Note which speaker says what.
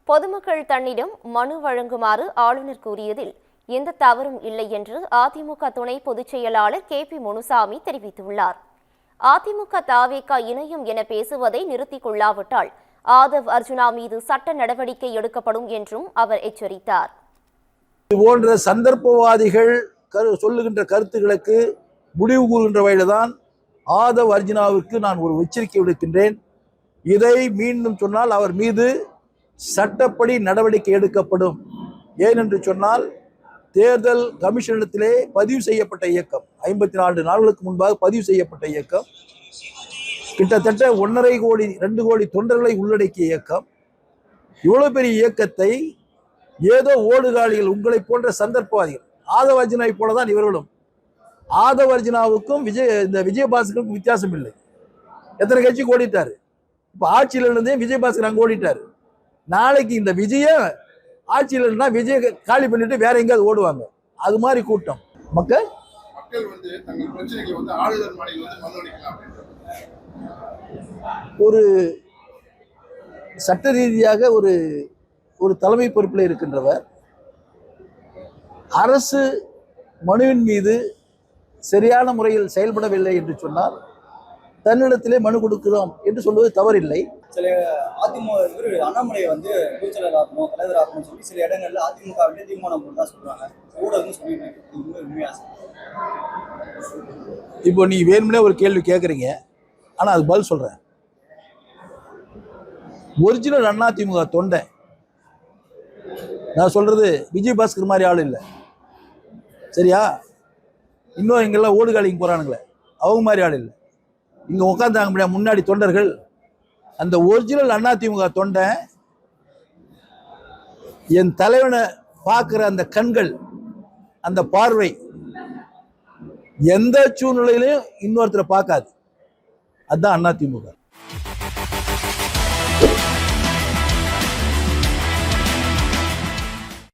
Speaker 1: பொதுமக்கள் தன்னிடம் மனு வழங்குமாறு ஆளுநர் கூறியதில் எந்த தவறும் இல்லை என்று அதிமுக துணை பொதுச் செயலாளர் KP முனுசாமி தெரிவித்துள்ளார். அதிமுக தாவேகா இணையம் என பேசுவதை நிறுத்திக் கொள்ளாவிட்டால் ஆதவ் அர்ஜுனா மீது சட்ட நடவடிக்கை எடுக்கப்படும் என்றும் அவர் எச்சரித்தார்.
Speaker 2: இதுபோன்ற சந்தர்ப்பவாதிகள் சொல்லுகின்ற கருத்துக்களுக்கு முடிவு கூறுகின்ற வகையில்தான் ஆதவ் அர்ஜுனாவிற்கு நான் ஒரு எச்சரிக்கை விடுக்கின்றேன். இதை மீண்டும் சொன்னால் அவர் மீது சட்டப்படி நடவடிக்கை எடுக்கப்படும். ஏனென்று சொன்னால் தேர்தல் கமிஷனிடத்திலே பதிவு செய்யப்பட்ட இயக்கம் 54 நாட்களுக்கு முன்பாக பதிவு செய்யப்பட்ட இயக்கம், கிட்டத்தட்ட 1.5 கோடி 2 கோடி தொண்டர்களை உள்ளடக்கிய இயக்கம். இவ்வளவு பெரிய இயக்கத்தை ஏதோ ஓடுகாலிகள் உங்களை போன்ற சந்தர்ப்பவாதிகள் ஆதவ் அர்ஜுனாவை போலதான் இவர்களும். ஆதவ் அர்ஜுனாவுக்கும் விஜயபாஸ்கருக்கும் வித்தியாசம் இல்லை. எத்தனை கட்சி ஓடிட்டாரு. இப்ப ஆட்சியில் இருந்தே விஜயபாஸ்கர் அங்க ஓடிட்டாரு. நாளைக்கு இந்த விஜய ஆட்சியில் இருந்தா விஜய காலி பண்ணிட்டு வேற எங்கேயாவது ஓடுவாங்க. அது மாதிரி கூட்டம் மக்கள் ஒரு சட்ட ரீதியாக ஒரு தலைமை பொறுப்பில் இருக்கின்றவர் அரசு மனுவின் மீது சரியான முறையில் செயல்படவில்லை என்று சொன்னால் தன்னிடத்திலே மனு கொடுக்கிறோம் என்று சொல்வது தவறில்லை.
Speaker 3: சில அதிமுக அண்ணாமலை பொதுச்செயலர் ஆகணும், தலைவர் ஆகணும்னு சொல்லி சில இடங்கள்ல அதிமுக தீர்மானம் போட்டு சொல்றாங்க. ஊடகம் சொல்லிட்டு உண்மையா?
Speaker 2: இப்போ நீ வேணும்னே ஒரு கேள்வி கேட்குறீங்க, ஆனா அது பதில் சொல்றேன். ஒரிஜினல் அதிமுக தொண்டை நான் சொல்றது விஜயபாஸ்கர் மாதிரி ஆள் இல்லை, சரியா? இன்னும் இங்கெல்லாம் ஓடுகாலிங்க போறானுங்களே அவங்க மாதிரி ஆள் இல்லை. இங்க உட்காந்தாங்க முன்னாடி தொண்டர்கள். அந்த ஒரிஜினல் அதிமுக தொண்டை என் தலைவனை பார்க்கிற அந்த கண்கள், அந்த பார்வை எந்த சூழ்நிலையிலையும் இன்னொருத்தரை பார்க்காது. அதுதான் அதிமுக.